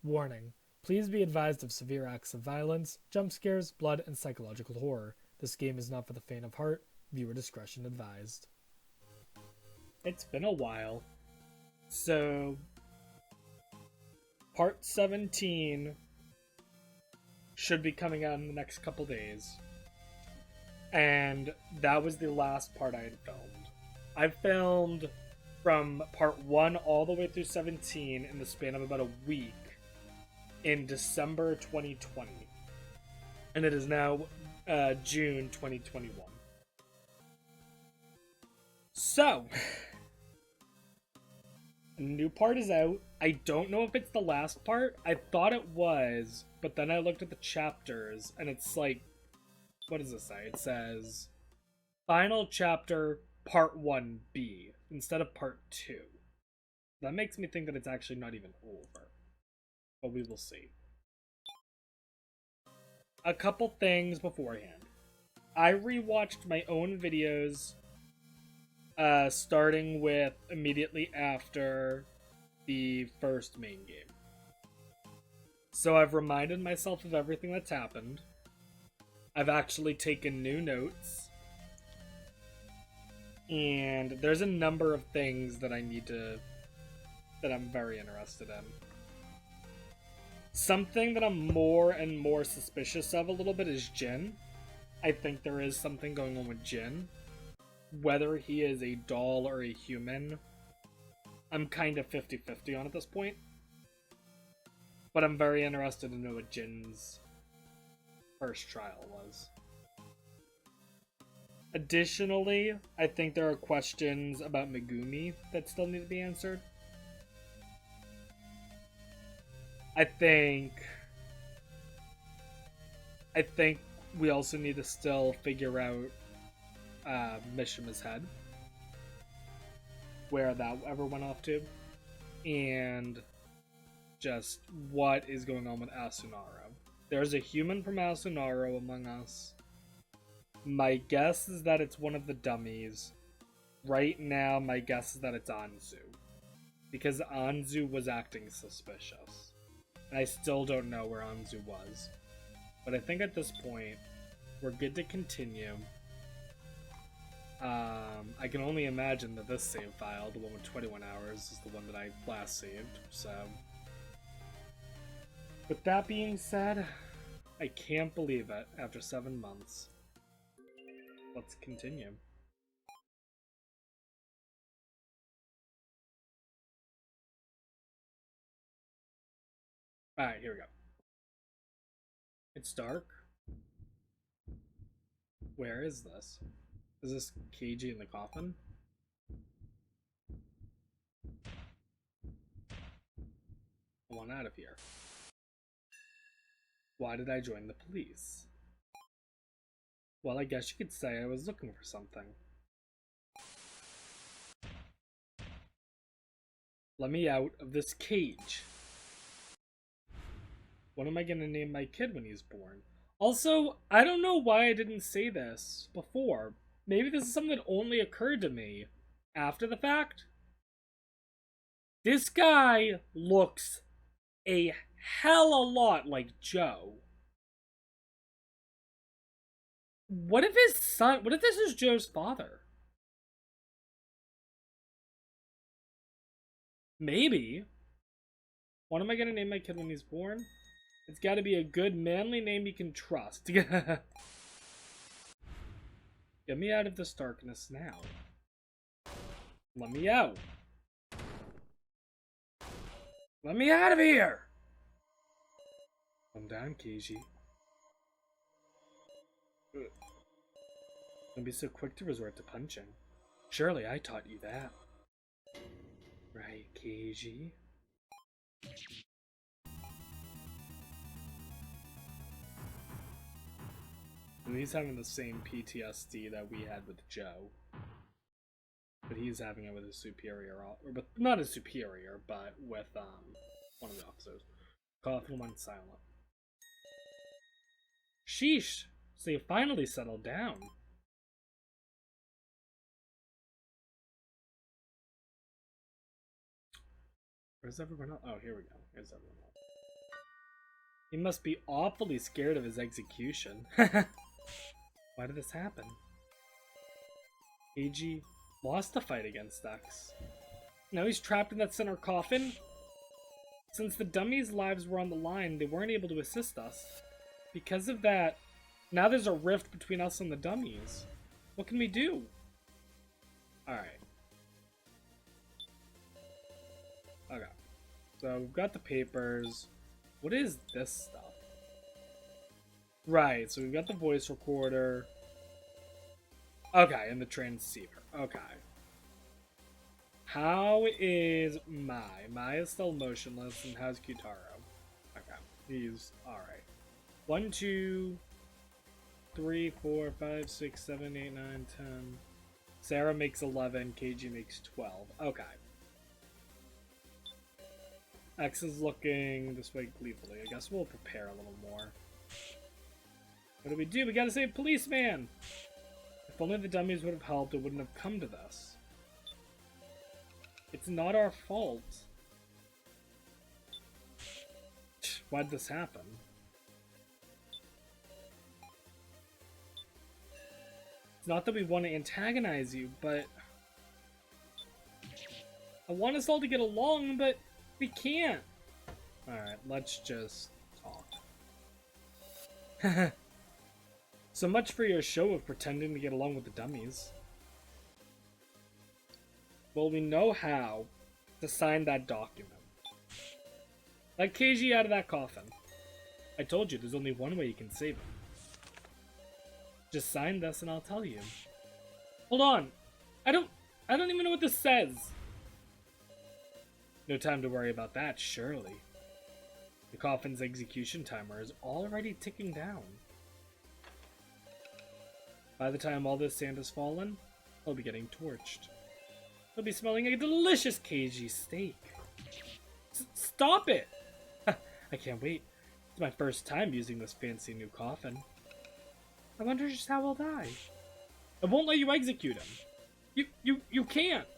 Warning. Please be advised of severe acts of violence, jump scares, blood, and psychological horror. This game is not for the faint of heart. Viewer discretion advised. It's been a while. So, part 17 should be coming out in the next couple days. And that was the last part I had filmed. I filmed from part 1 all the way through 17 in the span of about a week in December 2020. And it is now June 2021. So, a new part is out. I don't know if it's the last part. I thought it was, but then I looked at the chapters and it's like, what does it say? It says final chapter part 1B instead of part 2. That makes me think that it's actually not even over. But we will see. A couple things beforehand. I rewatched my own videos starting with immediately after the first main game. So I've reminded myself of everything that's happened. I've actually taken new notes. And there's a number of things that that I'm very interested in. Something that I'm more and more suspicious of a little bit is Jin. I think there is something going on with Jin. Whether he is a doll or a human, I'm kind of 50-50 on at this point. But I'm very interested to know what Jin's first trial was. Additionally, I think there are questions about Megumi that still need to be answered. I think we also need to still figure out Mishima's head, where that ever went off to, and just what is going on with Asunaro. There's a human from Asunaro among us. My guess is that it's one of the dummies. Right now, my guess is that it's Anzu, because Anzu was acting suspicious. And I still don't know where Anzu was. But I think at this point, we're good to continue. I can only imagine that this save file, the one with 21 hours, is the one that I last saved, so... With that being said, I can't believe it, after 7 months. Let's continue. Alright, here we go. It's dark. Where is this? Is this Keiji in the coffin? I want out of here. Why did I join the police? Well, I guess you could say I was looking for something. Let me out of this cage. What am I gonna name my kid when he's born? Also, I don't know why I didn't say this before. Maybe this is something that only occurred to me after the fact. This guy looks a hell a lot like Joe. What if this is Joe's father? Maybe. What am I gonna name my kid when he's born? It's gotta be a good, manly name you can trust. Get me out of this darkness now. Let me out. Let me out of here! Calm down, Keiji. Don't be so quick to resort to punching. Surely I taught you that. Right, Keiji? And he's having the same PTSD that we had with Joe. But he's having it with his superior, or with, not his superior, but with one of the officers. Coffin went silent. Sheesh! So you finally settled down. Where's everyone else? Oh, here we go. Here's everyone else. He must be awfully scared of his execution. Why did this happen? Keiji lost the fight against X. Now he's trapped in that center coffin? Since the dummies' lives were on the line, they weren't able to assist us. Because of that, now there's a rift between us and the dummies. What can we do? Alright. Okay. So we've got the papers. What is this stuff? Right, so we've got the voice recorder. Okay, and the transceiver. Okay. How is Mai? Mai is still motionless, and how's Kyutaro? Okay, he's alright. 1, 2, 3, 4, 5, 6, 7, 8, 9, 10. Sarah makes 11, Keiji makes 12. Okay. X is looking this way gleefully. I guess we'll prepare a little more. What do? We gotta save policeman! If only the dummies would have helped, it wouldn't have come to this. It's not our fault. Why'd this happen? It's not that we want to antagonize you, but I want us all to get along, but we can't. Alright, let's just talk. So much for your show of pretending to get along with the dummies. Well, we know how to sign that document. Let Keiji out of that coffin. I told you, there's only one way you can save him. Just sign this and I'll tell you. Hold on. I don't even know what this says. No time to worry about that, surely. The coffin's execution timer is already ticking down. By the time all this sand has fallen, he'll be getting torched. He'll be smelling a delicious Keiji steak. Stop it! I can't wait. It's my first time using this fancy new coffin. I wonder just how he'll die. I won't let you execute him. You can't!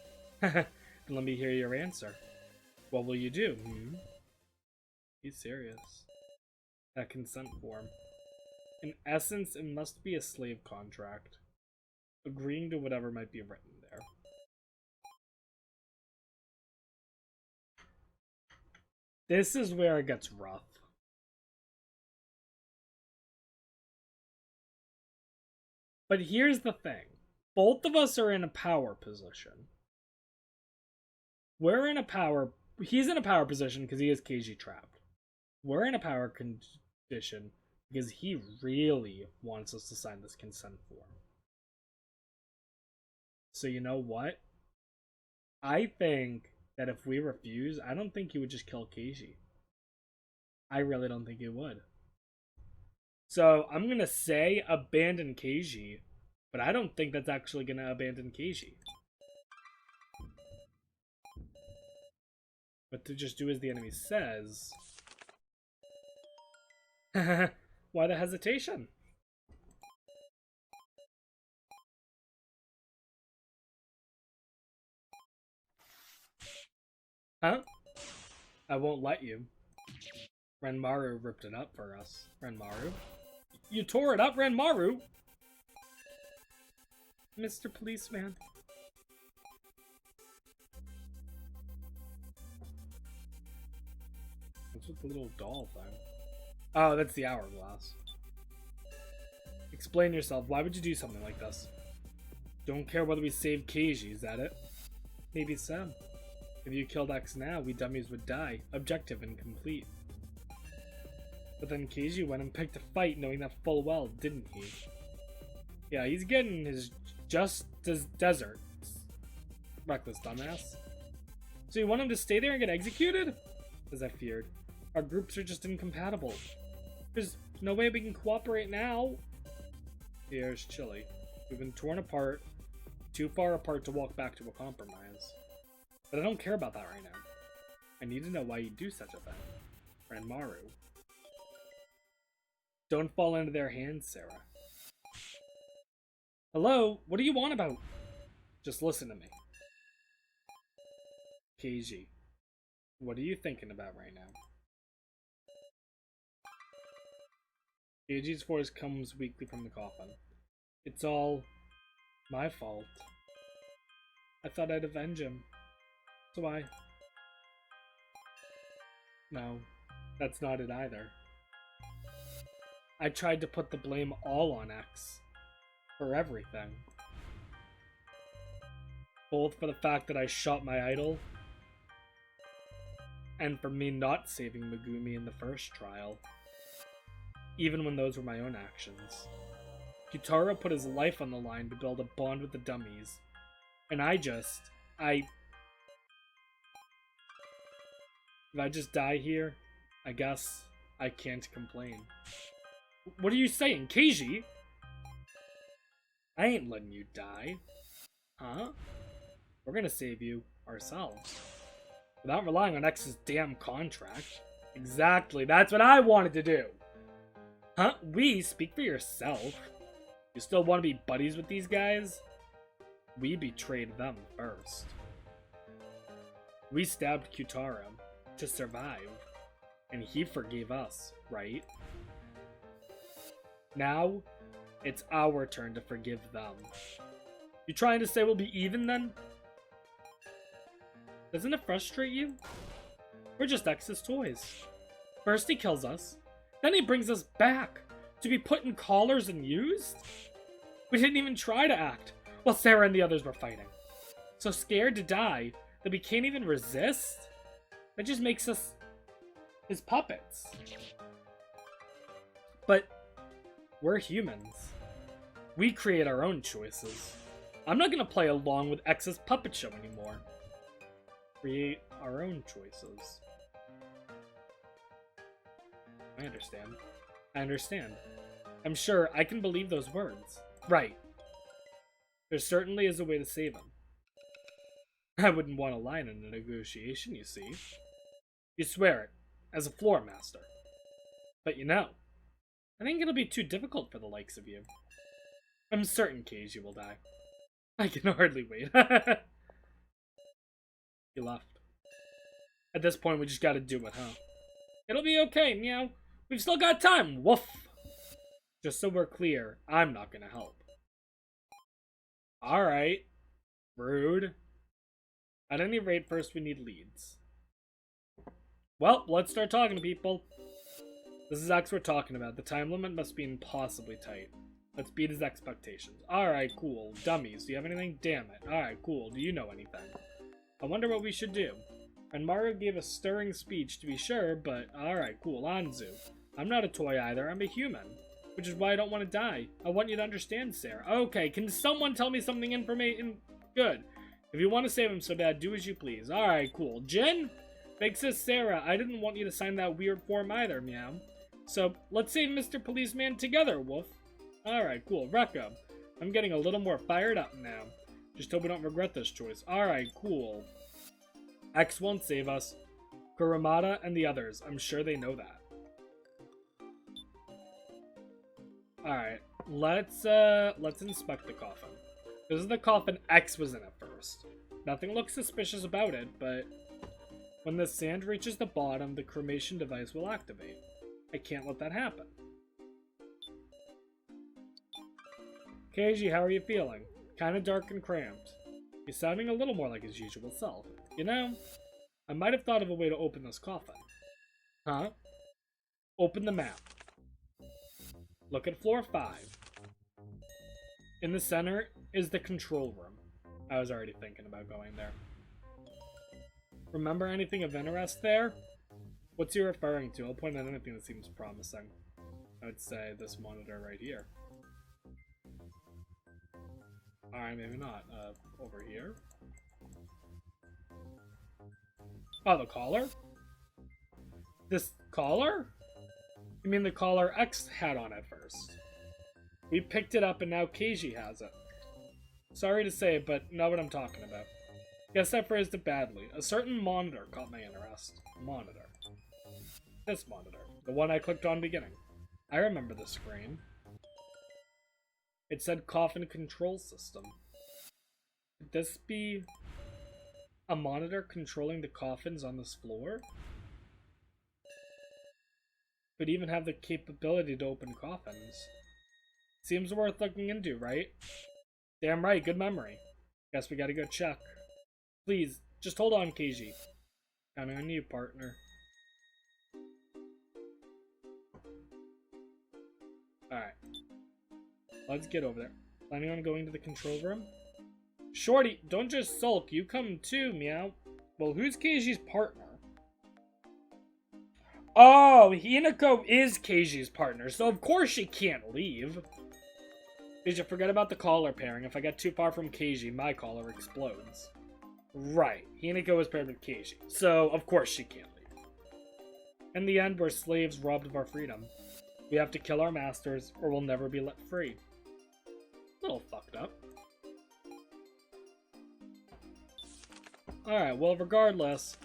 Then let me hear your answer. What will you do? He's serious. That consent form. In essence, it must be a slave contract. Agreeing to whatever might be written there. This is where it gets rough. But here's the thing. Both of us are in a power position. We're in a power... He's in a power position because he is Keiji trapped. We're in a power condition because he really wants us to sign this consent form. So you know what? I think that if we refuse, I don't think he would just kill Keiji. I really don't think he would. So I'm going to say abandon Keiji, but I don't think that's actually going to abandon Keiji. But to just do as the enemy says... Why the hesitation? Huh? I won't let you. Renmaru ripped it up for us. Renmaru? You tore it up, Renmaru? Mr. Policeman. What's with the little doll thing? Oh, that's the hourglass. Explain yourself. Why would you do something like this? Don't care whether we save Keiji, is that it? Maybe so. If you killed X now, we dummies would die. Objective and complete. But then Keiji went and picked a fight knowing that full well, didn't he? Yeah, he's getting his just as desert. Reckless dumbass. So you want him to stay there and get executed? As I feared. Our groups are just incompatible. There's no way we can cooperate now. The air is chilly. We've been torn apart, too far apart to walk back to a compromise. But I don't care about that right now. I need to know why you do such a thing. Renmaru. Don't fall into their hands, Sarah. Hello? What do you want about? Just listen to me. Keiji. What are you thinking about right now? Keiji's voice comes weakly from the coffin. It's all my fault. I thought I'd avenge him. So No, that's not it either. I tried to put the blame all on X. For everything. Both for the fact that I shot my idol, and for me not saving Megumi in the first trial. Even when those were my own actions. Kitaro put his life on the line to build a bond with the dummies. And if I just die here, I guess I can't complain. What are you saying, Keiji? I ain't letting you die. Huh? We're gonna save you ourselves. Without relying on X's damn contract. Exactly, that's what I wanted to do. Huh? We? Speak for yourself. You still want to be buddies with these guys? We betrayed them first. We stabbed Kitaro to survive. And he forgave us, right? Now, it's our turn to forgive them. You trying to say we'll be even then? Doesn't it frustrate you? We're just X's toys. First he kills us, then he brings us back to be put in collars and used? We didn't even try to act while Sarah and the others were fighting. So scared to die that we can't even resist? That just makes us his puppets. But we're humans. We create our own choices. I'm not gonna play along with X's puppet show anymore. Create our own choices. I understand. I'm sure I can believe those words. Right. There certainly is a way to save him. I wouldn't want to lie in a negotiation, you see. You swear it, as a floor master. But you know, I think it'll be too difficult for the likes of you. I'm certain Keiji will die. I can hardly wait. He left. At this point, we just gotta do it, huh? It'll be okay, meow. We've still got time, woof. Just so we're clear, I'm not gonna help. Alright. Rude. At any rate, first we need leads. Well, let's start talking to people. This is X we're talking about. The time limit must be impossibly tight. Let's beat his expectations. Alright, cool. Dummies, do you have anything? Damn it. Alright, cool. Do you know anything? I wonder what we should do. And Maru gave a stirring speech, to be sure, but alright, cool. Anzu. I'm not a toy either. I'm a human. Which is why I don't want to die. I want you to understand, Sarah. Okay, can someone tell me something information? Good. If you want to save him so bad, do as you please. Alright, cool. Jin? Big sis Sarah, I didn't want you to sign that weird form either, meow. So, let's save Mr. Policeman together, Wolf. Alright, cool. Rekka, I'm getting a little more fired up now. Just hope we don't regret this choice. Alright, cool. X won't save us. Kurumada and the others, I'm sure they know that. Alright, let's inspect the coffin. This is the coffin X was in at first. Nothing looks suspicious about it, but when the sand reaches the bottom, the cremation device will activate. I can't let that happen. Keiji, how are you feeling? Kinda dark and cramped. You're sounding a little more like his usual self. You know, I might have thought of a way to open this coffin. Huh? Open the map. Look at floor 5. In the center is the control room. I was already thinking about going there. Remember anything of interest there? What's he referring to? I'll point out anything that seems promising. I would say this monitor right here. Alright, maybe not. Over here? Oh, the collar? This collar? You mean the collar X had on at first? We picked it up and now Keiji has it. Sorry to say, but know what I'm talking about. Guess I phrased it badly. A certain monitor caught my interest. Monitor. This monitor. The one I clicked on beginning. I remember the screen. It said coffin control system. Could this be a monitor controlling the coffins on this floor? Could even have the capability to open coffins. Seems worth looking into, right? Damn right, good memory. Guess we gotta go check. Please, just hold on, Keiji. Counting on you, partner. Alright. Let's get over there. Planning on going to the control room? Shorty, don't just sulk. You come too, meow. Well, who's Keiji's partner? Oh, Hinako is Keiji's partner, so of course she can't leave. Did you forget about the collar pairing? If I get too far from Keiji, my collar explodes. Right, Hinako is paired with Keiji, so of course she can't leave. In the end, we're slaves robbed of our freedom. We have to kill our masters, or we'll never be let free. A little fucked up. Alright, well, regardless,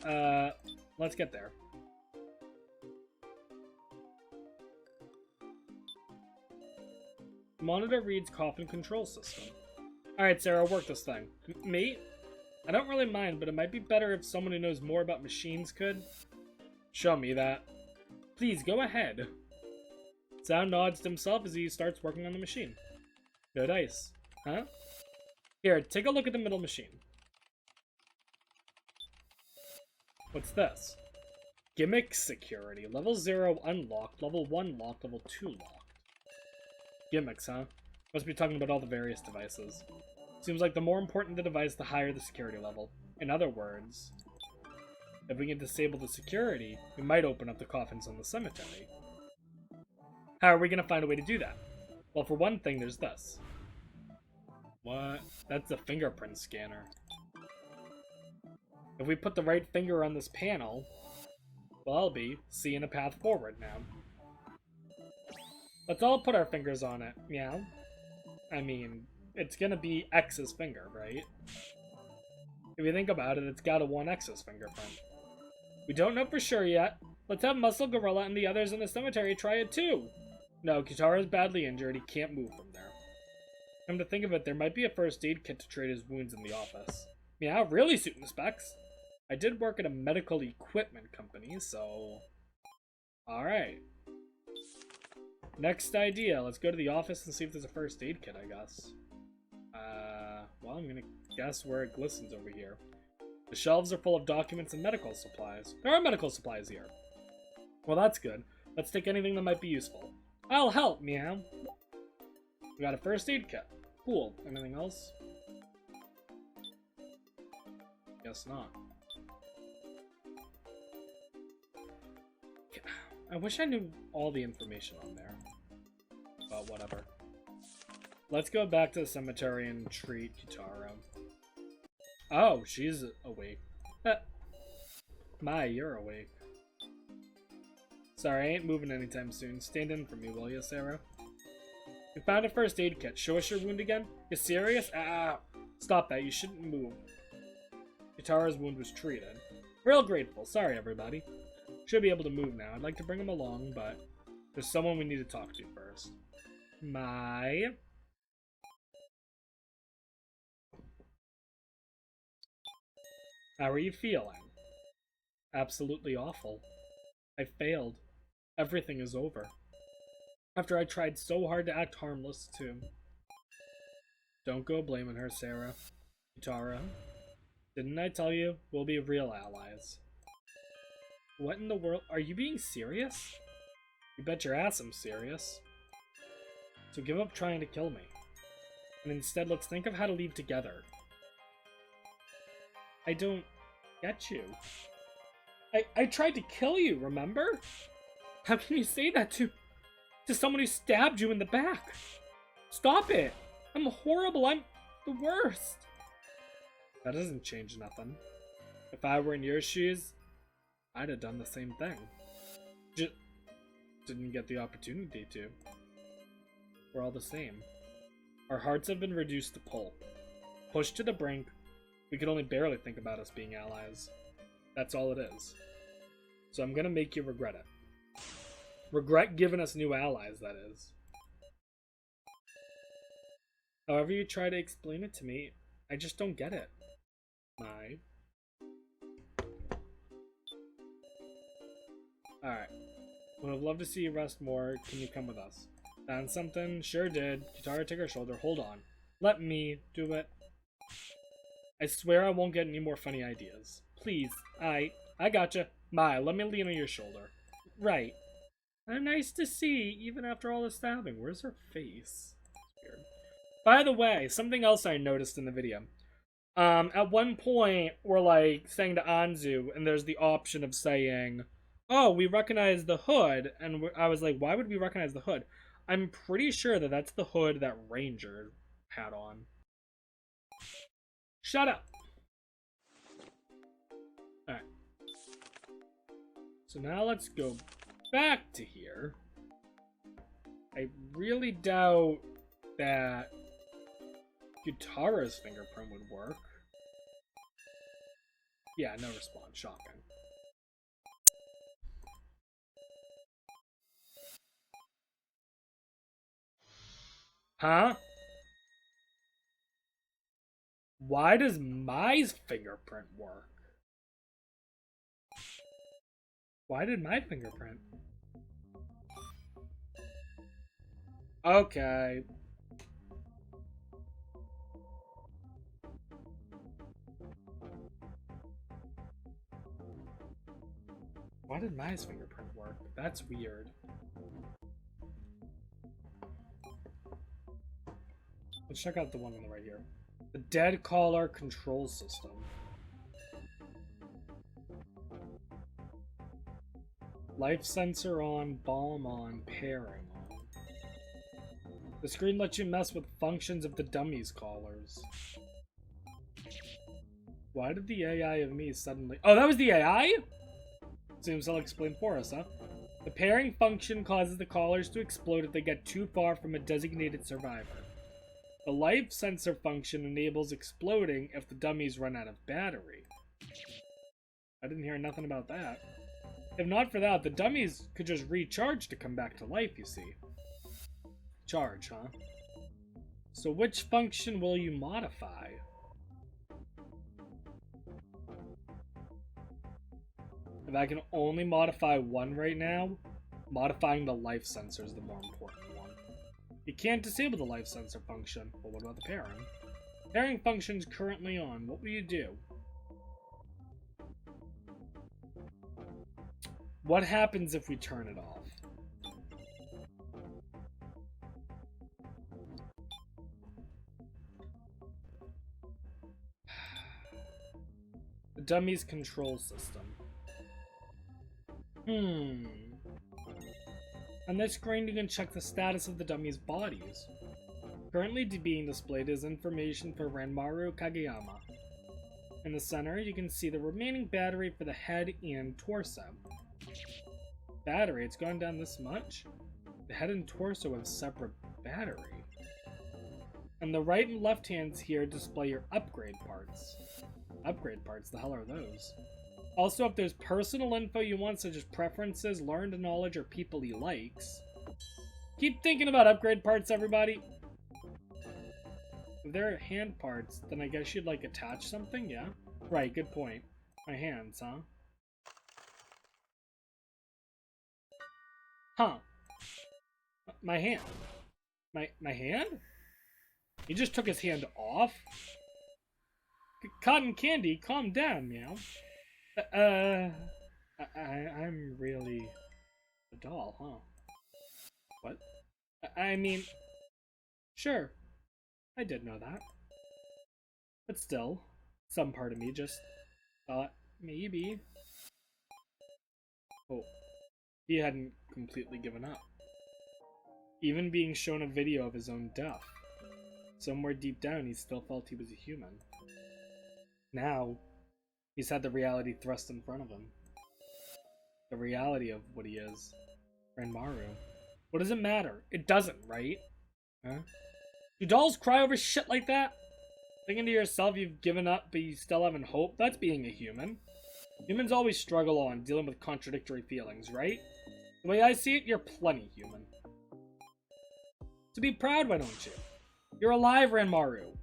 let's get there. Monitor reads coffin control system. Alright, Sarah, work this thing. Me? I don't really mind, but it might be better if someone who knows more about machines could. Show me that. Please, go ahead. Sound nods to himself as he starts working on the machine. No dice. Huh? Here, take a look at the middle machine. What's this? Gimmick security. Level 0 unlocked, level 1 locked, level 2 locked. Gimmicks, huh? Must be talking about all the various devices. Seems like the more important the device, the higher the security level. In other words, if we can disable the security, we might open up the coffins in the cemetery. How are we going to find a way to do that? Well, for one thing, there's this. What? That's a fingerprint scanner. If we put the right finger on this panel, well, I'll be seeing a path forward now. Let's all put our fingers on it, yeah? I mean, it's gonna be X's finger, right? If you think about it, it's got a 1X's fingerprint. We don't know for sure yet. Let's have Muscle Gorilla and the others in the cemetery try it too. No, Kitara's badly injured. He can't move from there. Come to think of it, there might be a first aid kit to treat his wounds in the office. Yeah, really suiting the specs. I did work at a medical equipment company, so... Alright. Next idea. Let's go to the office and see if there's a first aid kit, I guess. Well, I'm gonna guess where it glistens over here. The shelves are full of documents and medical supplies. There are medical supplies here. Well, that's good. Let's take anything that might be useful. I'll help, meow. We got a first aid kit. Cool. Anything else? Guess not. I wish I knew all the information on there. But whatever. Let's go back to the cemetery and treat Kitara. Oh, she's awake. My, you're awake. Sorry, I ain't moving anytime soon. Stand in for me, will you, Sarah? We found a first aid kit. Show us your wound again? You serious? Ah! Stop that, you shouldn't move. Kitara's wound was treated. Real grateful. Sorry, everybody. Should be able to move now. I'd like to bring him along, but there's someone we need to talk to first. Mai. How are you feeling? Absolutely awful. I failed. Everything is over. After I tried so hard to act harmless, too. Don't go blaming her, Sarah. Kitara. Didn't I tell you? We'll be real allies. What in the world? Are you being serious? You bet your ass I'm serious. So give up trying to kill me. And instead, let's think of how to leave together. I don't get you. I tried to kill you, remember? How can you say that to someone who stabbed you in the back? Stop it! I'm horrible, I'm the worst. That doesn't change nothing. If I were in your shoes, I'd have done the same thing. Just didn't get the opportunity to. We're all the same. Our hearts have been reduced to pulp. Pushed to the brink, we could only barely think about us being allies. That's all it is. So I'm gonna make you regret it. Regret giving us new allies, that is. However you try to explain it to me, I just don't get it. Mai. Alright. Would have loved to see you rest more. Can you come with us? Found something? Sure did. Kitara, take her shoulder. Hold on. Let me do it. I swear I won't get any more funny ideas. Please. I gotcha. Mai, let me lean on your shoulder. Right. Nice to see, even after all the stabbing. Where's her face? Weird. By the way, something else I noticed in the video. At one point, we're like saying to Anzu, and there's the option of saying, "Oh, we recognize the hood," and I was like, "Why would we recognize the hood?" I'm pretty sure that that's the hood that Ranger had on. Shut up. All right. So now let's go back to here. I really doubt that Kitara's fingerprint would work. Yeah, no response. Shocking. Huh? Why does my fingerprint work? Why did my fingerprint? Okay. Why did my fingerprint work? That's weird. Let's check out the one on the right here. The dead caller control system. Life sensor on, bomb on, pairing on. The screen lets you mess with functions of the dummies callers. Why did the AI of me suddenly... Oh, that was the AI? Seems I'll explain for us, huh? The pairing function causes the callers to explode if they get too far from a designated survivor. The life sensor function enables exploding if the dummies run out of battery. I didn't hear nothing about that. If not for that, the dummies could just recharge to come back to life, you see. Charge, huh? So which function will you modify? If I can only modify one right now, modifying the life sensor is the more important one. You can't disable the life sensor function, but what about the pairing? Pairing function is currently on. What will you do? What happens if we turn it off? The dummies control system. On this screen, you can check the status of the dummies' bodies. Currently being displayed is information for Ranmaru Kageyama. In the center, you can see the remaining battery for the head and torso. Battery, it's gone down this much? The head and torso have separate battery. And the right and left hands here display your upgrade parts. Upgrade parts, the hell are those? Also, if there's personal info you want, such as preferences, learned knowledge, or people he likes. Keep thinking about upgrade parts, everybody. If they're hand parts, then I guess you'd like attach something, yeah? Right, good point. My hands, huh? Huh. My hand. My hand? He just took his hand off? Cotton Candy, calm down, meow. I'm really a doll, huh? What? I mean, sure, I did know that. But still, some part of me just thought maybe. Oh, he hadn't completely given up. Even being shown a video of his own death. Somewhere deep down, he still felt he was a human. Now, he's had the reality thrust in front of him. The reality of what he is. Ranmaru. What does it matter? It doesn't, right? Huh? Do dolls cry over shit like that? Thinking to yourself you've given up but you still having hope? That's being a human. Humans always struggle on, dealing with contradictory feelings, right? The way I see it, you're plenty human. So be proud, why don't you? You're alive, Ranmaru.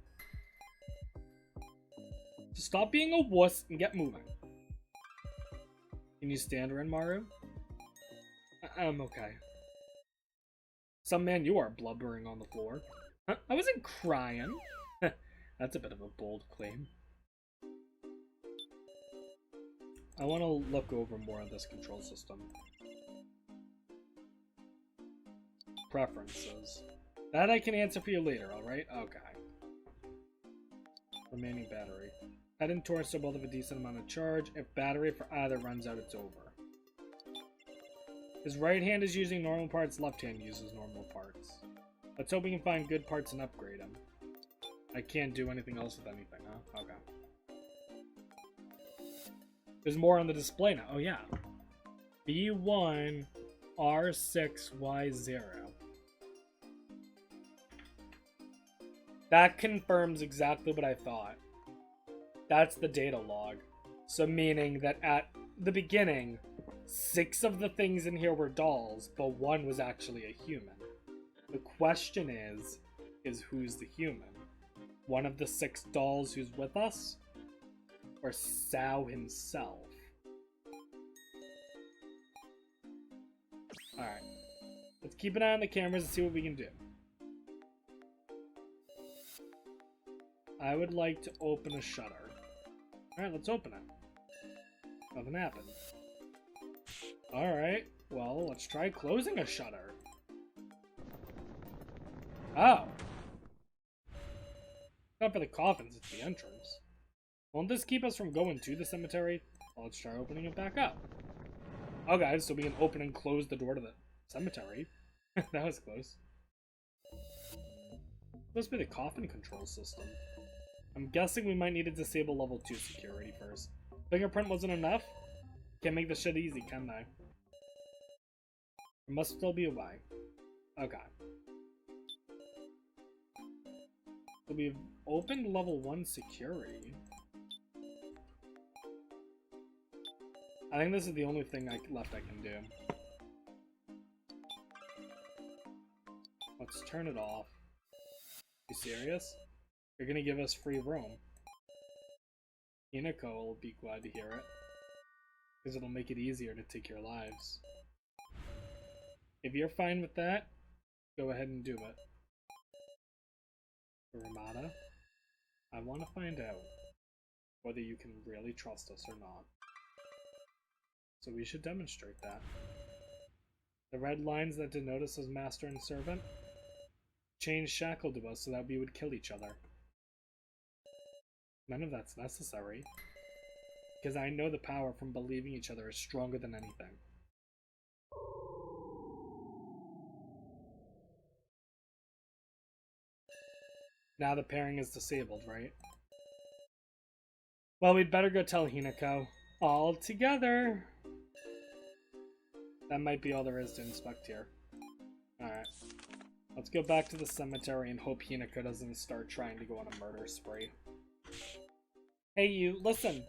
So stop being a wuss and get moving. Can you stand, Ranmaru? I'm okay. Some man, you are blubbering on the floor. Huh? I wasn't crying. That's a bit of a bold claim. I want to look over more of this control system. Preferences. That I can answer for you later, alright? Okay. Remaining battery. Head and torch are both have a decent amount of charge. If battery for either runs out, it's over. His right hand is using normal parts, left hand uses normal parts. Let's hope we can find good parts and upgrade him. I can't do anything else with anything, huh? Okay. There's more on the display now. Oh, yeah. B1 R6Y0. That confirms exactly what I thought. That's the data log. So meaning that at the beginning, 6 of the things in here were dolls, but 1 was actually a human. The question is who's the human? One of the 6 dolls who's with us? Or Sao himself? Alright. Let's keep an eye on the cameras and see what we can do. I would like to open a shutter. Alright, let's open it. Nothing happened. Alright, well, let's try closing a shutter. Oh. Not for the coffins, it's the entrance. Won't this keep us from going to the cemetery? Well, let's try opening it back up. Okay, so we can open and close the door to the cemetery. That was close. Supposed to be the coffin control system. I'm guessing we might need to disable level 2 security first. Fingerprint wasn't enough? Can't make this shit easy, can they? There must still be a way. Okay. So we've opened level 1 security. I think this is the only thing left I can do. Let's turn it off. You serious? You're gonna give us free roam. Hinako will be glad to hear it. Because it'll make it easier to take your lives. If you're fine with that, go ahead and do it. Ramada, I want to find out whether you can really trust us or not. So we should demonstrate that. The red lines that denote us as master and servant, chains shackled to us so that we would kill each other. None of that's necessary, because I know the power from believing each other is stronger than anything. Now the pairing is disabled, right? Well, we'd better go tell Hinako. All together! That might be all there is to inspect here. Alright. Let's go back to the cemetery and hope Hinako doesn't start trying to go on a murder spree. Hey you, listen!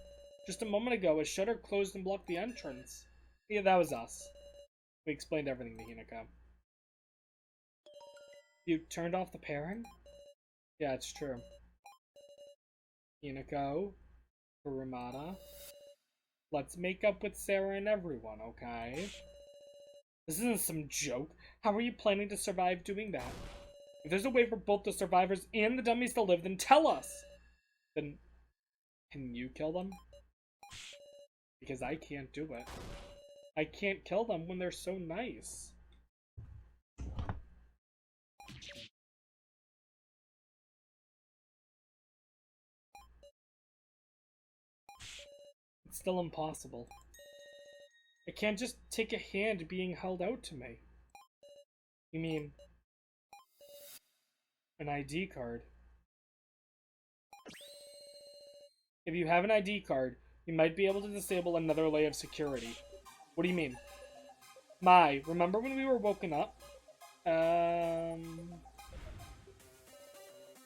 Just a moment ago, a shutter closed and blocked the entrance. Yeah, that was us. We explained everything to Hinako. You turned off the pairing? Yeah, it's true. Hinako, Kurumada, let's make up with Sarah and everyone, okay? This isn't some joke. How are you planning to survive doing that? If there's a way for both the survivors and the dummies to live, then tell us! Then, can you kill them? Because I can't do it. I can't kill them when they're so nice. It's still impossible. I can't just take a hand being held out to me. You mean an ID card? If you have an ID card, you might be able to disable another layer of security. What do you mean? Mai, remember when we were woken up? I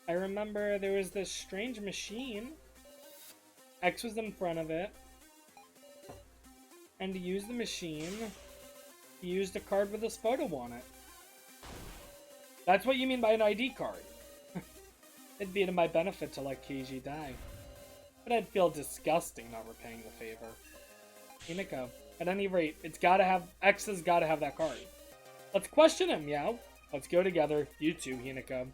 remember there was this strange machine. X was in front of it. And to use the machine, he used a card with his photo on it. That's what you mean by an ID card. It'd be to my benefit to let Keiji die. But I'd feel disgusting not repaying the favor. Hinako, At any rate, X has gotta have that card. Let's question him, Meow. Let's go together. You too, Hinako.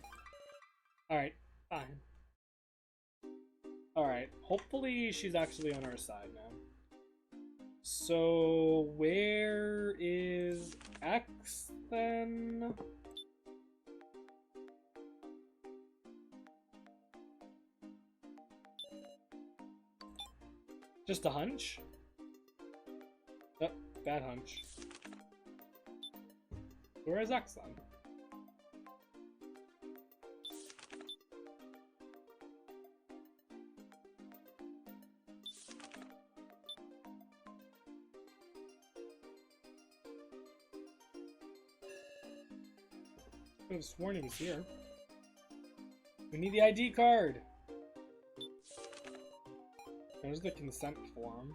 Alright, fine. Alright, hopefully she's actually on our side now. So, where is X then? Just a hunch? Oh, bad hunch. Where is X then? I could have sworn he was here. We need the ID card! There's the consent form.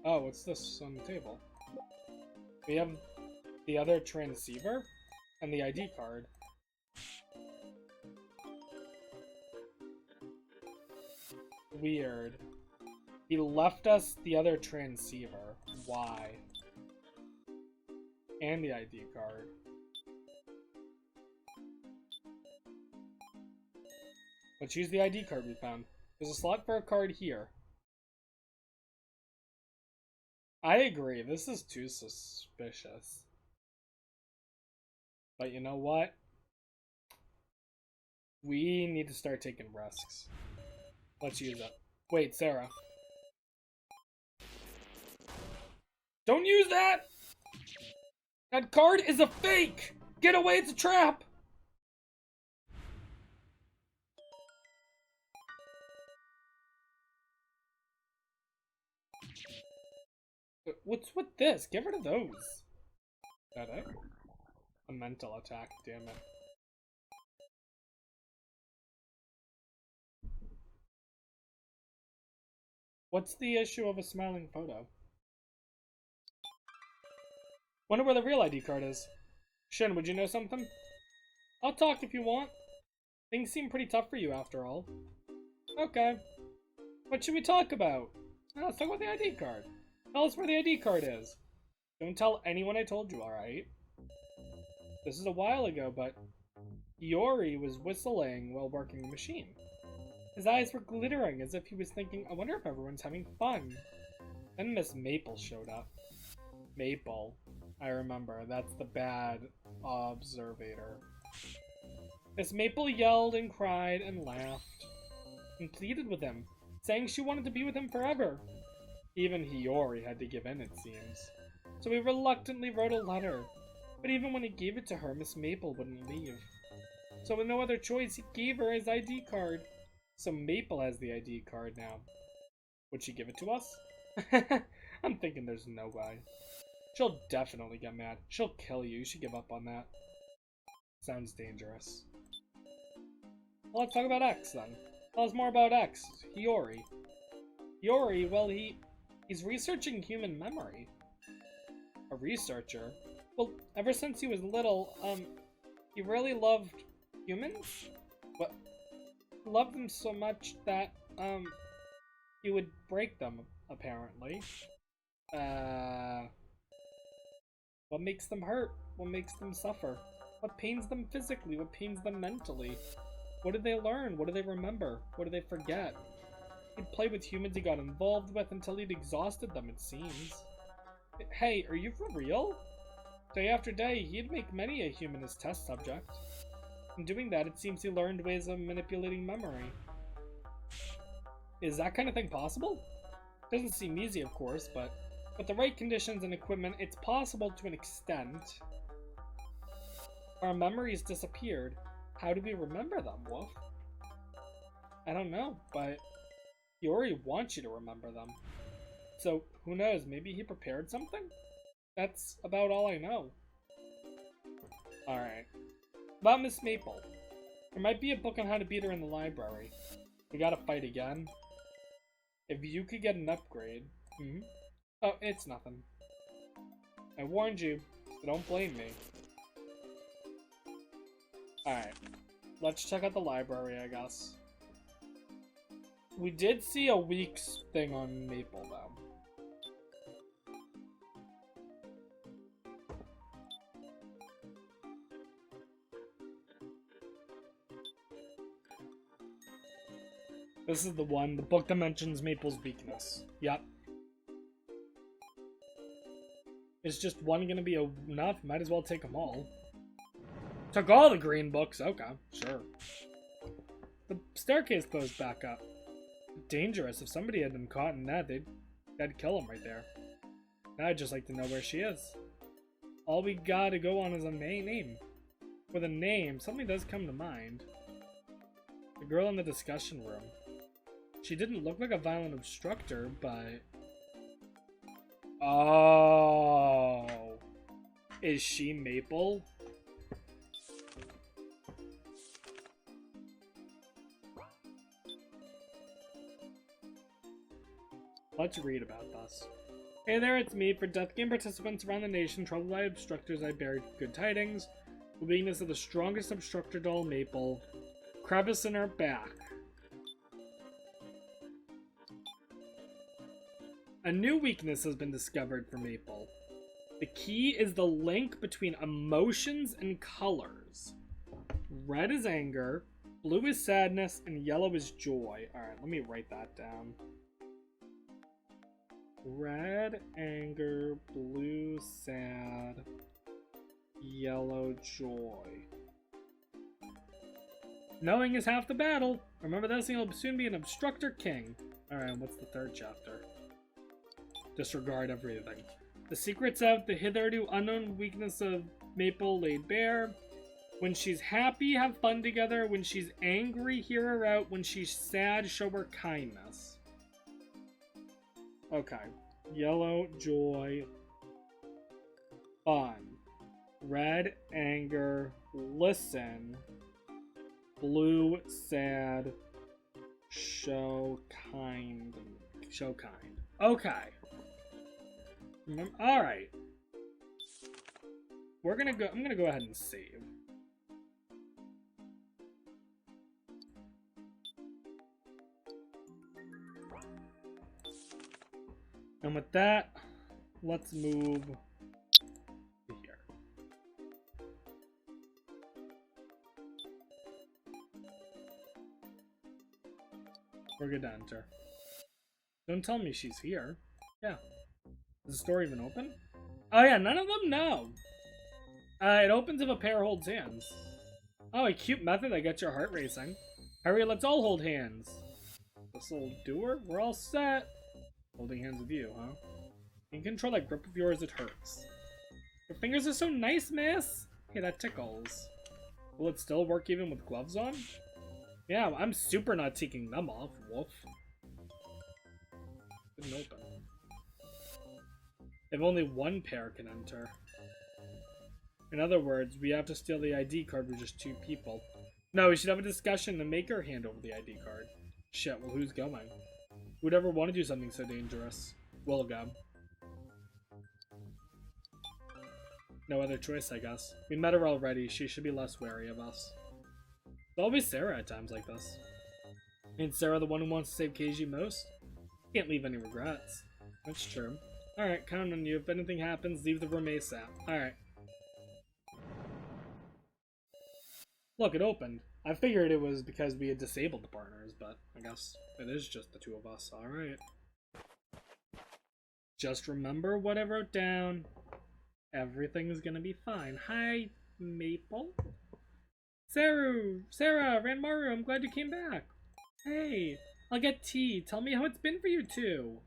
Oh, what's this on the table? We have the other transceiver and the ID card. Weird. He left us the other transceiver. Why? And the ID card. Let's use the ID card we found. There's a slot for a card here. I agree, this is too suspicious. But you know what? We need to start taking risks. Let's use it. Wait, Sarah. Don't use that! That card is a fake! Get away, it's a trap! What's with this? Get rid of those. Is that it? A mental attack, damn it. What's the issue of a smiling photo? Wonder where the real ID card is. Shin, would you know something? I'll talk if you want. Things seem pretty tough for you after all. Okay. What should we talk about? Oh, let's talk about the ID card. Tell us where the ID card is. Don't tell anyone I told you, alright? This is a while ago, but Yori was whistling while working the machine. His eyes were glittering as if he was thinking, I wonder if everyone's having fun. Then Miss Maple showed up. Maple. I remember, that's the bad observator. Miss Maple yelled and cried and laughed and pleaded with him, saying she wanted to be with him forever. Even Hiyori had to give in, it seems. So he reluctantly wrote a letter. But even when he gave it to her, Miss Maple wouldn't leave. So with no other choice, he gave her his ID card. So Maple has the ID card now. Would she give it to us? I'm thinking there's no way. She'll definitely get mad. She'll kill you. You should give up on that. Sounds dangerous. Well, let's talk about X then. Tell us more about X. Hiyori. Hiyori, well, he's researching human memory. A researcher? Well, ever since he was little, he really loved humans? What? Loved them so much that, he would break them, apparently. What makes them hurt? What makes them suffer? What pains them physically? What pains them mentally? What did they learn? What do they remember? What do they forget? He'd play with humans he got involved with until he'd exhausted them, it seems. Hey, are you for real? Day after day, he'd make many a human his test subject. In doing that, it seems he learned ways of manipulating memory. Is that kind of thing possible? Doesn't seem easy, of course, but with the right conditions and equipment, it's possible to an extent. Our memories disappeared. How do we remember them, Wolf? I don't know, but Yori wants you to remember them. So, who knows, maybe he prepared something? That's about all I know. Alright. About Miss Maple. There might be a book on how to beat her in the library. We gotta fight again. If you could get an upgrade. Oh, it's nothing. I warned you, so don't blame me. Alright. Let's check out the library, I guess. We did see a week's thing on Maple, though. This is the one, the book that mentions Maple's weakness. Yep. Is just one gonna be enough? Might as well take them all. Took all the green books. Okay, sure. The staircase closed back up. Dangerous. If somebody had been caught in that, they'd kill him right there. Now I'd just like to know where she is. All we gotta go on is a name. With a name, something does come to mind. The girl in the discussion room. She didn't look like a violent obstructor, but... Oh... Is she Maple? Let's read about this. Hey there, it's me. For Death Game participants around the nation troubled by obstructors, I bear good tidings. The weakness of the strongest obstructor doll, Maple. Crevice in her back. A new weakness has been discovered for Maple. The key is the link between emotions and colors. Red is anger, blue is sadness, and yellow is joy. Alright, let me write that down. Red, anger, blue, sad, yellow, joy. Knowing is half the battle. Remember this and you'll soon be an obstructor king. Alright, what's the third chapter? Disregard everything. The secrets of the hitherto unknown weakness of Maple laid bare. When she's happy, have fun together. When she's angry, hear her out. When she's sad, show her kindness. Okay. Yellow, joy, fun. Red, anger, listen. Blue, sad, show kind. Show kind. Okay. Alright. I'm gonna go ahead and save. And with that, let's move to here. We're good to enter. Don't tell me she's here. Yeah. Is the store even open? Oh yeah, none of them know. It opens if a pair holds hands. Oh, a cute method that gets your heart racing. Hurry, let's all hold hands. This'll do her? We're all set. Holding hands with you, huh? You can control that grip of yours, it hurts. Your fingers are so nice, miss! Hey, that tickles. Will it still work even with gloves on? Yeah, I'm super not taking them off, wolf. Didn't open. If only one pair can enter. In other words, we have to steal the ID card with just 2 people. No, we should have a discussion to make her hand over the ID card. Shit, well who's going? Who'd ever want to do something so dangerous? We'll go. No other choice, I guess. We met her already. She should be less wary of us. It's always Sarah at times like this. Ain't Sarah the one who wants to save Keiji most? Can't leave any regrets. That's true. Alright, count on you. If anything happens, leave the room ASAP. Alright. Look, it opened. I figured it was because we had disabled the partners, but I guess it is just the 2 of us. Alright. Just remember what I wrote down. Everything's gonna be fine. Hi, Maple. Sarah, Ranmaru, I'm glad you came back. Hey, I'll get tea. Tell me how it's been for you 2.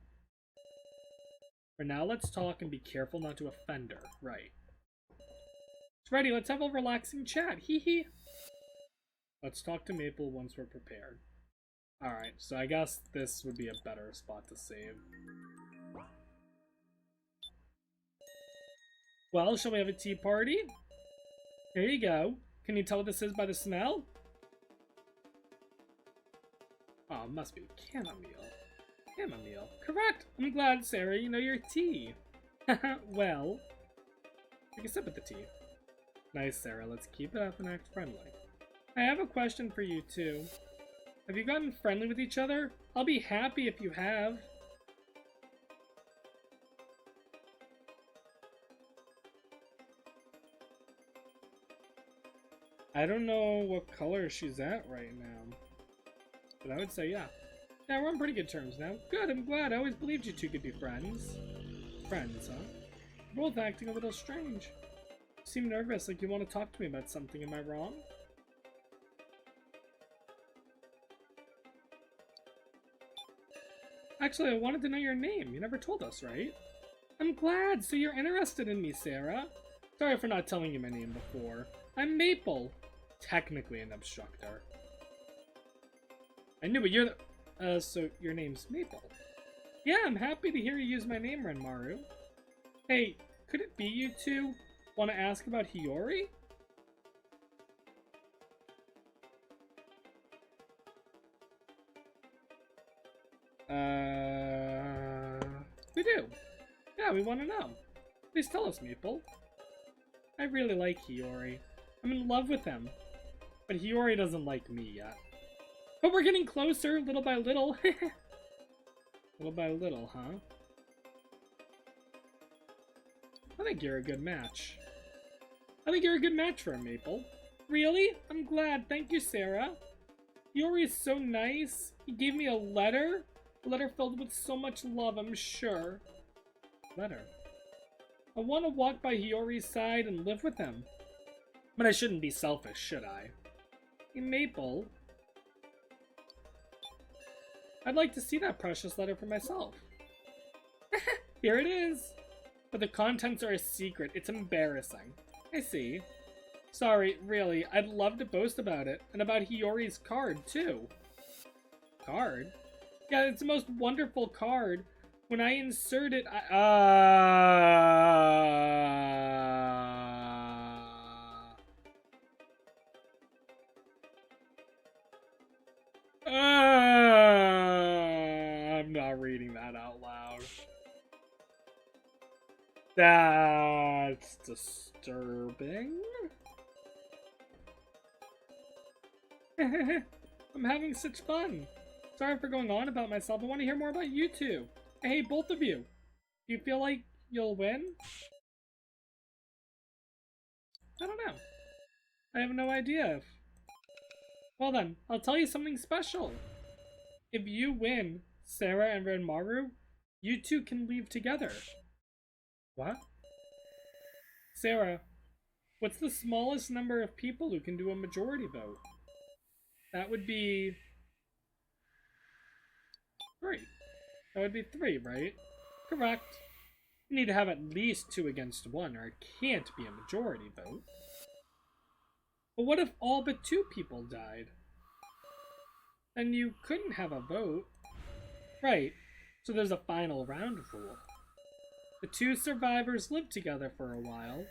For now, let's talk and be careful not to offend her. Right. It's ready. Let's have a relaxing chat. Hee hee. Let's talk to Maple once we're prepared. Alright, so I guess this would be a better spot to save. Well, shall we have a tea party? Here you go. Can you tell what this is by the smell? Oh, it must be chamomile. Chamomile. Correct! I'm glad, Sarah, you know your tea. Well, take a sip of the tea. Nice, Sarah. Let's keep it up and act friendly. I have a question for you, too. Have you gotten friendly with each other? I'll be happy if you have. I don't know what color she's at right now, but I would say yeah. Yeah, we're on pretty good terms now. Good, I'm glad. I always believed you two could be friends. Friends, huh? You're both acting a little strange. You seem nervous, like you want to talk to me about something. Am I wrong? Actually, I wanted to know your name. You never told us, right? I'm glad. So you're interested in me, Sarah. Sorry for not telling you my name before. I'm Maple. Technically an obstructor. I knew, but you're the... so your name's Maple. Yeah, I'm happy to hear you use my name, Renmaru. Hey, could it be you two? Want to ask about Hiyori? We do. Yeah, we want to know. Please tell us, Maple. I really like Hiyori. I'm in love with him. But Hiyori doesn't like me yet. But we're getting closer, little by little. Little by little, huh? I think you're a good match. I think you're a good match for him, Maple. Really? I'm glad. Thank you, Sarah. Hiyori is so nice. He gave me a letter. A letter filled with so much love, I'm sure. Letter. I want to walk by Hiyori's side and live with him. But I shouldn't be selfish, should I? Hey, Maple. I'd like to see that precious letter for myself. Here it is. But the contents are a secret. It's embarrassing. I see. Sorry, really. I'd love to boast about it. And about Hiyori's card, too. Card? Yeah, it's the most wonderful card. When I insert it, I'm not reading that out loud. That's disturbing. I'm having such fun. Sorry for going on about myself. I want to hear more about you two. Hey, both of you. Do you feel like you'll win? I don't know. I have no idea if... Well then, I'll tell you something special. If you win, Sarah and Renmaru, you two can leave together. What? Sarah, what's the smallest number of people who can do a majority vote? That would be... 3. That would be 3, right? Correct. You need to have at least 2 against 1, or it can't be a majority vote. But what if all but 2 people died? Then you couldn't have a vote. Right, so there's a final round rule. The 2 survivors live together for a while,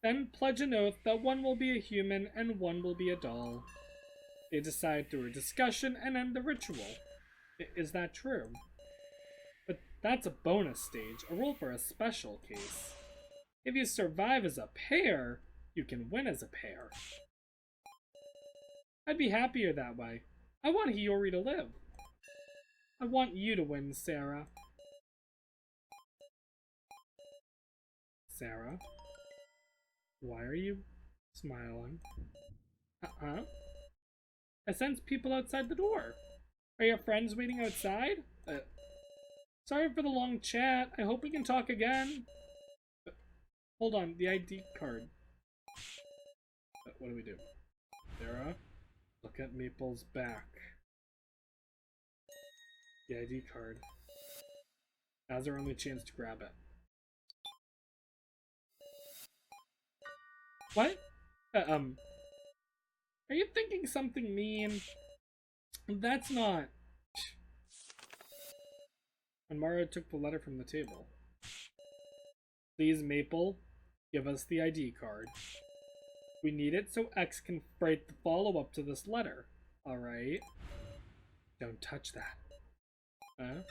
then pledge an oath that one will be a human and one will be a doll. They decide through a discussion and end the ritual. Is that true? But that's a bonus stage, a rule for a special case. If you survive as a pair, you can win as a pair. I'd be happier that way. I want Hiyori to live. I want you to win, Sarah. Sarah? Why are you smiling? Uh-huh. I sense people outside the door. Are your friends waiting outside? Sorry for the long chat. I hope we can talk again. Hold on, the ID card. What do we do? Sarah, look at Maple's back. The ID card. Now's our only chance to grab it. What? Are you thinking something mean? That's not... And Mario took the letter from the table. Please, Maple, give us the ID card. We need it so X can write the follow-up to this letter. Alright? Don't touch that. Huh?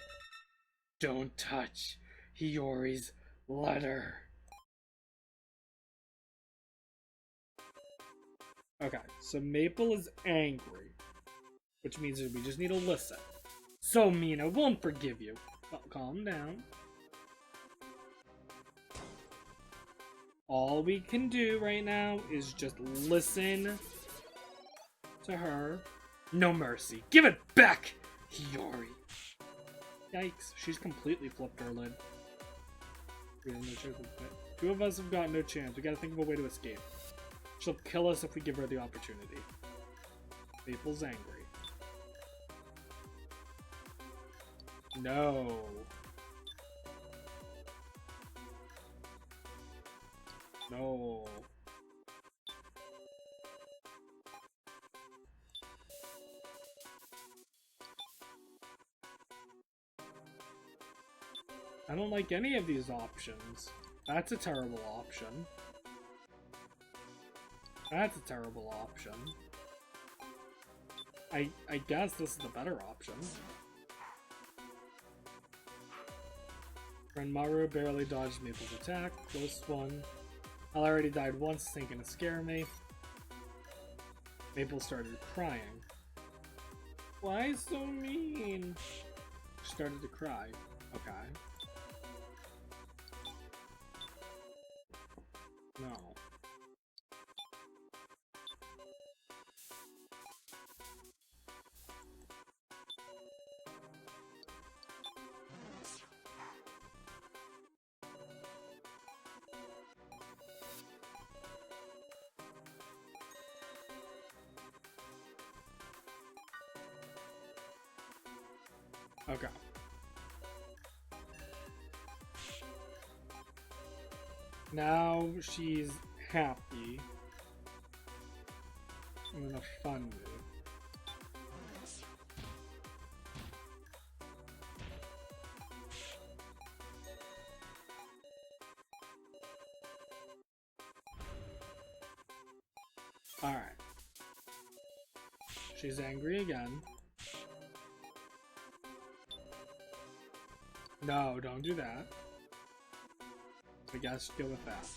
Don't touch Hiyori's letter. Okay, so Maple is angry. Which means that we just need to listen. So mean, I won't forgive you. Oh, calm down. All we can do right now is just listen to her. No mercy. Give it back! Hiyori. Yikes, she's completely flipped her lid. We have no chance of it. Two of us have got no chance. We gotta think of a way to escape. She'll kill us if we give her the opportunity. Maple's angry. No. No. I don't like any of these options. That's a terrible option. That's a terrible option. I guess this is the better option. Renmaru barely dodged Maple's attack. Close one. I already died once, this ain't gonna scare me. Maple started crying. Why so mean? She started to cry. Okay. No. Okay. Now she's happy. I'm in a fun mood. Alright. She's angry again. No, don't do that. I guess deal with that.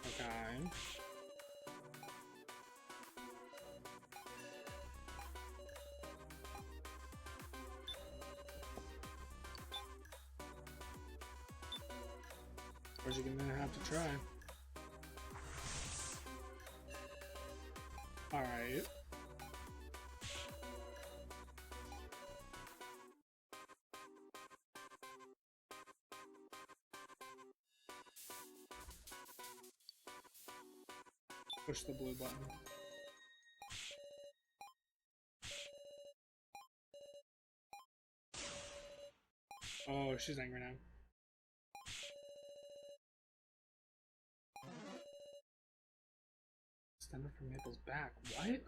Okay. Or you're gonna have to try. Alright. Push the blue button. Oh, she's angry now. Stand up from Maple's back. What?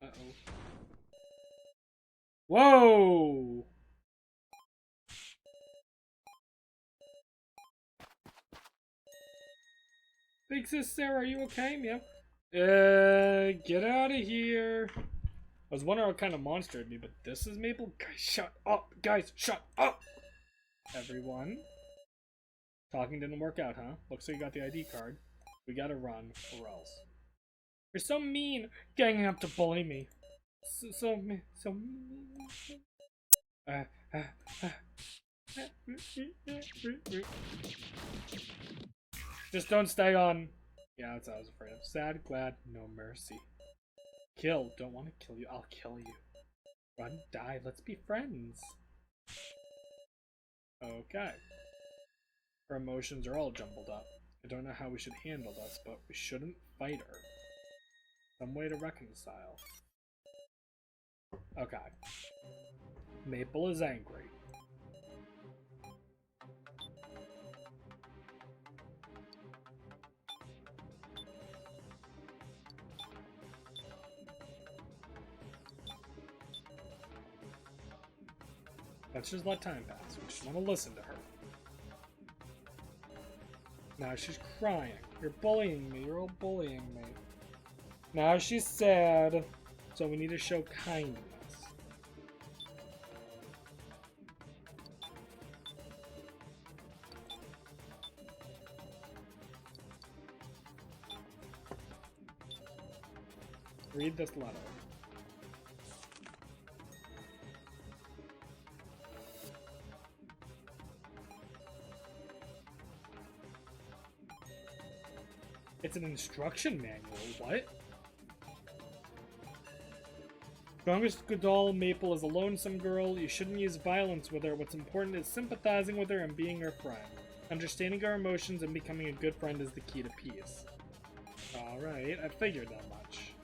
Uh-oh. Whoa! Big sis Sarah, are you okay? Yeah. Get out of here. I was wondering what kind of monster it'd be, but this is Maple? Guys, shut up! Guys, shut up! Everyone. Talking didn't work out, huh? Looks like you got the ID card. We gotta run, or else. You're so mean! Ganging up to bully me. So mean. Just don't stay on. Yeah, that's what I was afraid of. Sad, glad, no mercy. Kill. Don't want to kill you. I'll kill you. Run, die. Let's be friends. Okay. Her emotions are all jumbled up. I don't know how we should handle this, but we shouldn't fight her. Some way to reconcile. Okay. Maple is angry. Let's just let time pass. We just want to listen to her. Now she's crying. You're bullying me. You're all bullying me. Now she's sad. So we need to show kindness. Read this letter. It's an instruction manual. What? Strongest doll, Maple, is a lonesome girl. You shouldn't use violence with her. What's important is sympathizing with her and being her friend. Understanding her emotions and becoming a good friend is the key to peace. Alright, I figured that much.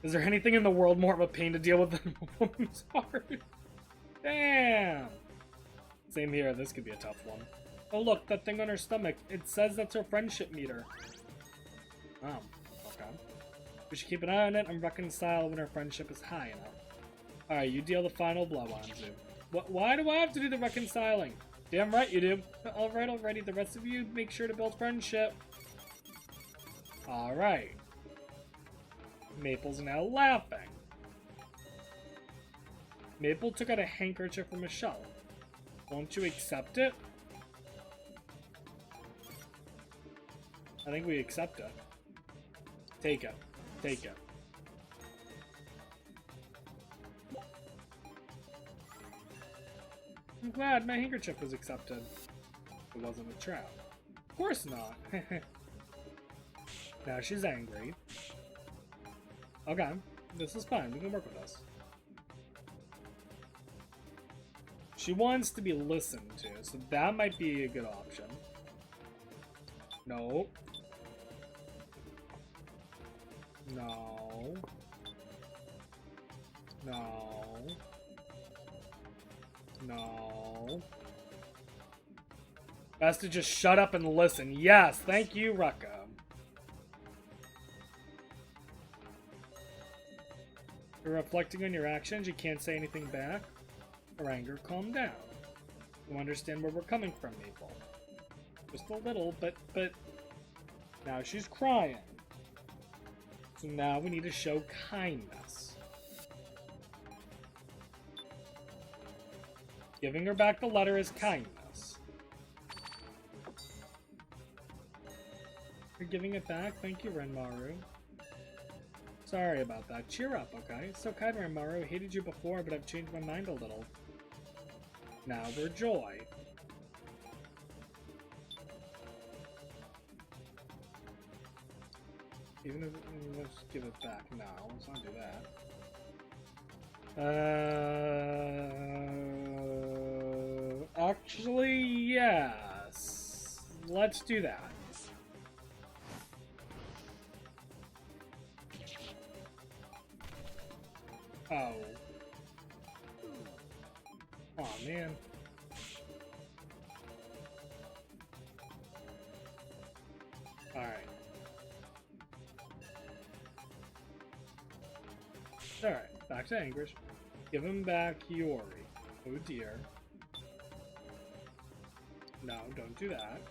Is there anything in the world more of a pain to deal with than a woman's heart? Damn! Same here, this could be a tough one. Oh look, that thing on her stomach. It says that's her friendship meter. Oh, okay. We should keep an eye on it and reconcile when our friendship is high enough. Alright, you deal the final blow on Zoo. Why do I have to do the reconciling? Damn right you do. Alright, alrighty, the rest of you make sure to build friendship. Alright. Maple's now laughing. Maple took out a handkerchief from a shelf. Won't you accept it? I think we accept it. Take it. Take it. I'm glad my handkerchief was accepted. It wasn't a trap. Of course not. Now she's angry. Okay, this is fine. We can work with this. She wants to be listened to, so that might be a good option. No. No. No. No. Best to just shut up and listen. Yes, thank you, Rucka. You're reflecting on your actions, you can't say anything back. Her anger, calm down. You understand where we're coming from, Maple. Just a little, but now she's crying. So now we need to show kindness. Giving her back the letter is kindness. You're giving it back? Thank you, Renmaru. Sorry about that. Cheer up, okay? So kind, Renmaru. I hated you before, but I've changed my mind a little. Now we're joy. Even if let's give it back now. Let's not do that. Actually, yes. Let's do that. Oh. Oh man. Alright. Alright, back to Anguish. Give him back Yori. Oh dear. No, don't do that.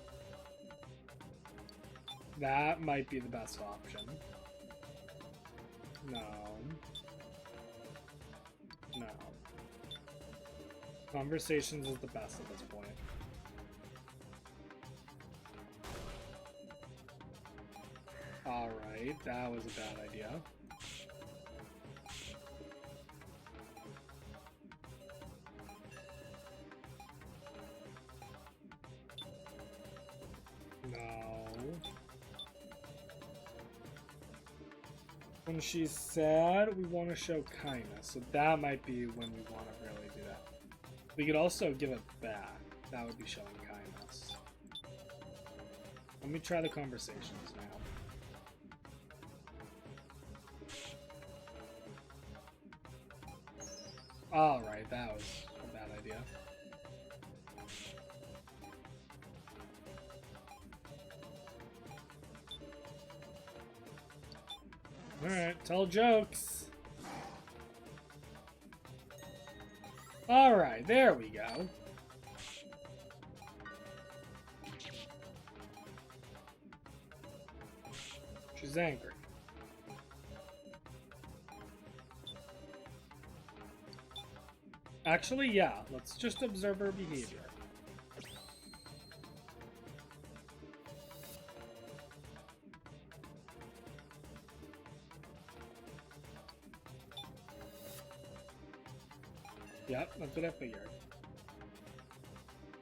That might be the best option. No. No. Conversations is the best at this point. Alright, that was a bad idea. No. When she's sad, we want to show kindness. So that might be when we want to really do that. We could also give it back. That would be showing kindness. Let me try the conversations now. Alright, that was a bad idea. Alright, tell jokes. Alright, there we go. She's angry. Actually, yeah, let's just observe her behavior. Yep, that's what I figured.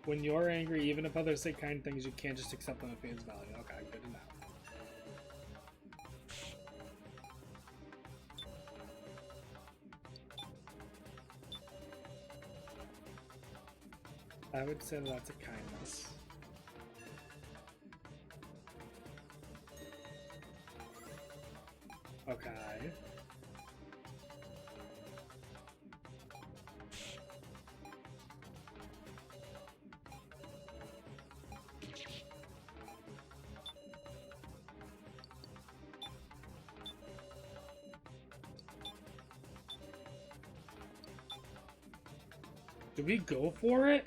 When you're angry, even if others say kind things, you can't just accept them at face value. Okay, good to know. I would say that's a kindness. Okay. Do we go for it?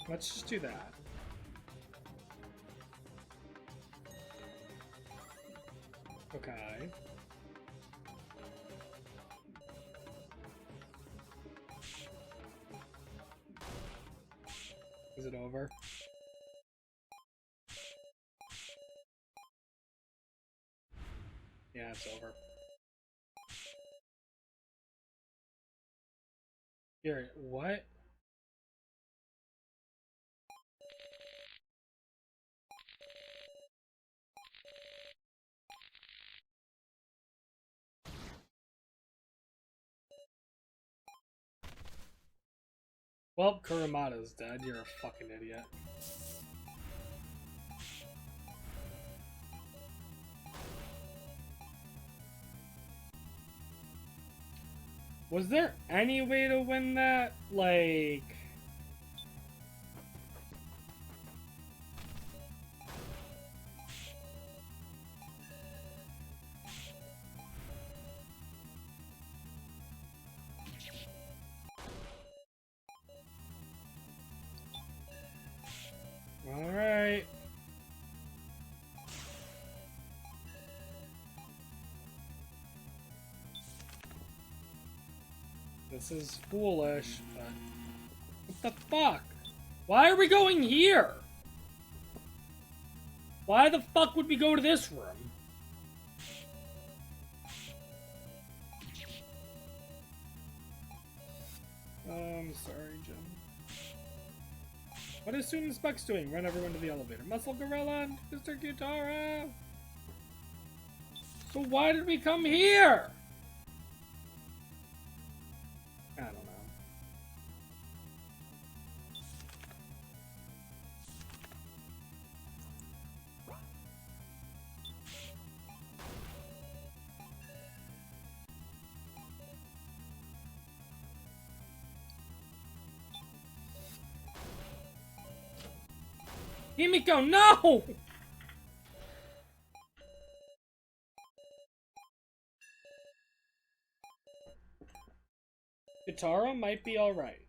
Let's just do that. Okay. Is it over? Yeah, it's over. Here, what? Well, Kuramada's dead. You're a fucking idiot. Was there any way to win that? Like... Alright. This is foolish, but... What the fuck? Why are we going here? Why the fuck would we go to this room? I'm sorry, Jim. What is Student Specs doing? Run everyone to the elevator. Muscle Gorilla and Mr. Gutara! So why did we come here? I don't know. Himiko, no! Gutara might be alright.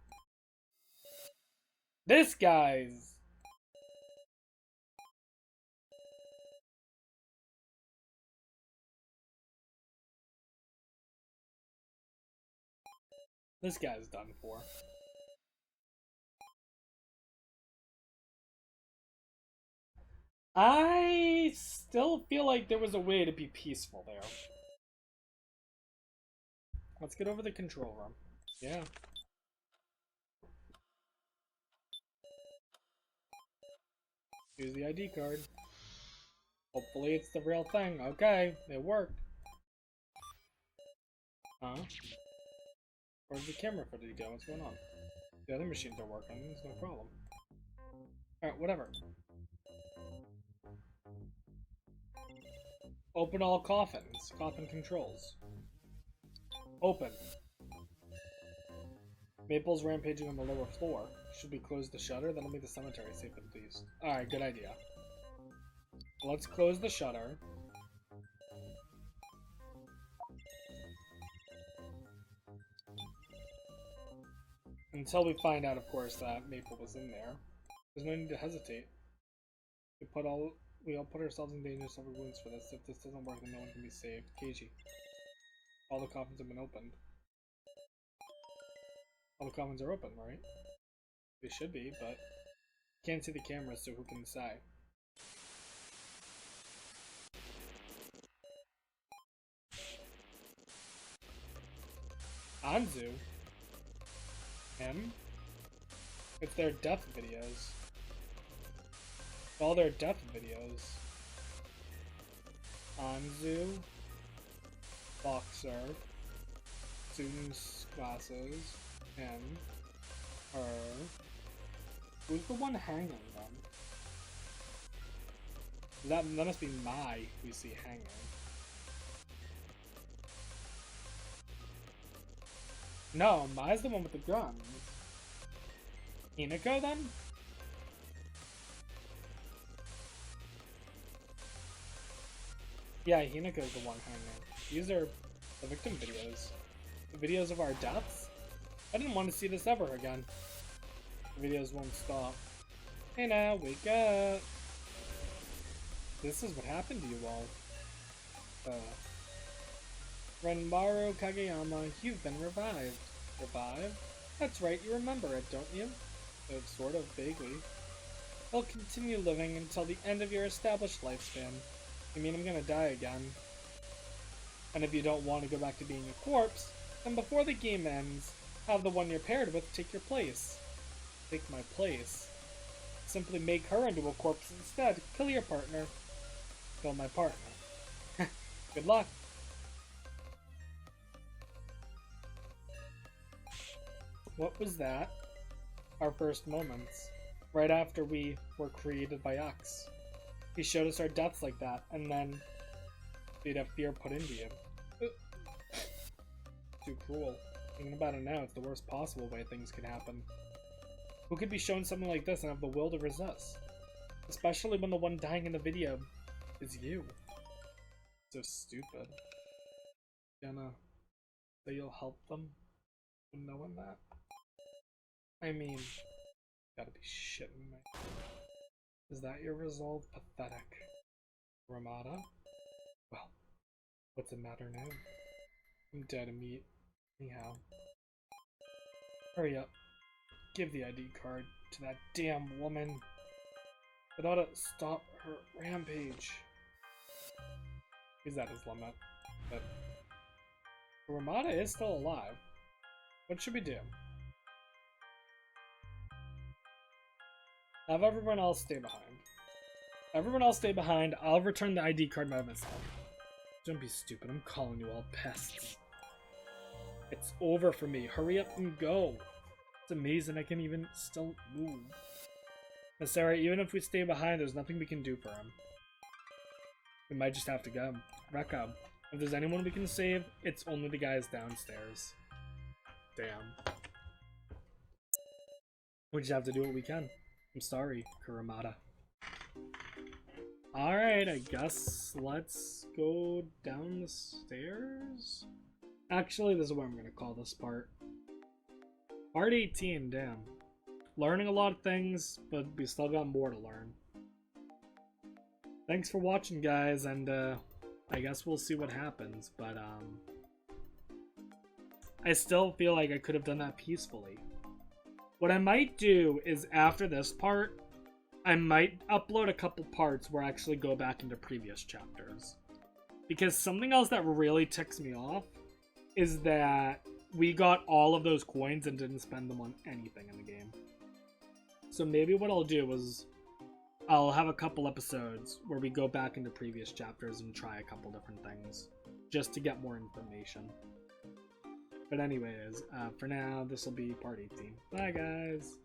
This guy's... This guy's done for. I still feel like there was a way to be peaceful there. Let's get over the control room. Yeah. Use the ID card. Hopefully it's the real thing. Okay, it worked. Huh? Where's the camera footage go? What's going on? The other machines are working. There's no problem. Alright, whatever. Open all coffins. Coffin controls. Open. Maple's rampaging on the lower floor. Should we close the shutter? That'll make the cemetery safe at least. Alright, good idea. Let's close the shutter. Until we find out, of course, that Maple was in there. There's no need to hesitate. We all put ourselves in danger, suffer wounds for this. If this doesn't work, then no one can be saved. Keiji. All the coffins have been opened. All the coffins are open, right? They should be, but can't see the cameras, so who can say? Anzu? Him? It's their death videos. All their death videos. Anzu. Boxer. students' classes and her. Who's the one hanging them? That must be Mai we see hanging. No, Mai's the one with the guns. Hinako then? Yeah, Hinako's the one hanging. These are the victim videos. The videos of our deaths? I didn't want to see this ever again. The videos won't stop. Hey now, wake up! This is what happened to you all. Renmaru Kageyama, you've been revived. Revived? That's right, you remember it, don't you? Sort of, vaguely. I'll continue living until the end of your established lifespan. You mean I'm gonna die again? And if you don't want to go back to being a corpse, then before the game ends, have the one you're paired with take your place. Take my place. Simply make her into a corpse instead. Kill your partner. Kill my partner. Good luck. What was that? Our first moments. Right after we were created by X. He showed us our deaths like that, and then we'd have fear put into you. Too cruel. Thinking about it now, it's the worst possible way things could happen. Who could be shown something like this and have the will to resist? Especially when the one dying in the video is you. So stupid. Gonna say you'll help them when knowing that? I mean, gotta be shitting me. Is that your resolve? Pathetic. Ramada? Well, what's the matter now? I'm dead meat. Anyhow. Hurry up. Give the ID card to that damn woman. It ought to stop her rampage. He's at his limit. But Ramada is still alive. What should we do? Have everyone else stay behind. Everyone else stay behind. I'll return the ID card by myself. Don't be stupid. I'm calling you all pests. It's over for me. Hurry up and go. It's amazing I can even still move. But Sarah, even if we stay behind, there's nothing we can do for him. We might just have to go. Rekka. If there's anyone we can save, it's only the guys downstairs. Damn. We just have to do what we can. I'm sorry, Kuramada. Alright, I guess let's go down the stairs? Actually, this is what I'm going to call this part. Part 18, damn. Learning a lot of things, but we still got more to learn. Thanks for watching, guys, and I guess we'll see what happens, but I still feel like I could have done that peacefully. What I might do is, after this part, I might upload a couple parts where I actually go back into previous chapters. Because something else that really ticks me off is that we got all of those coins and didn't spend them on anything in the game. So maybe what I'll do is I'll have a couple episodes where we go back into previous chapters and try a couple different things just to get more information. But anyways, for now, this will be part 18. Bye, guys!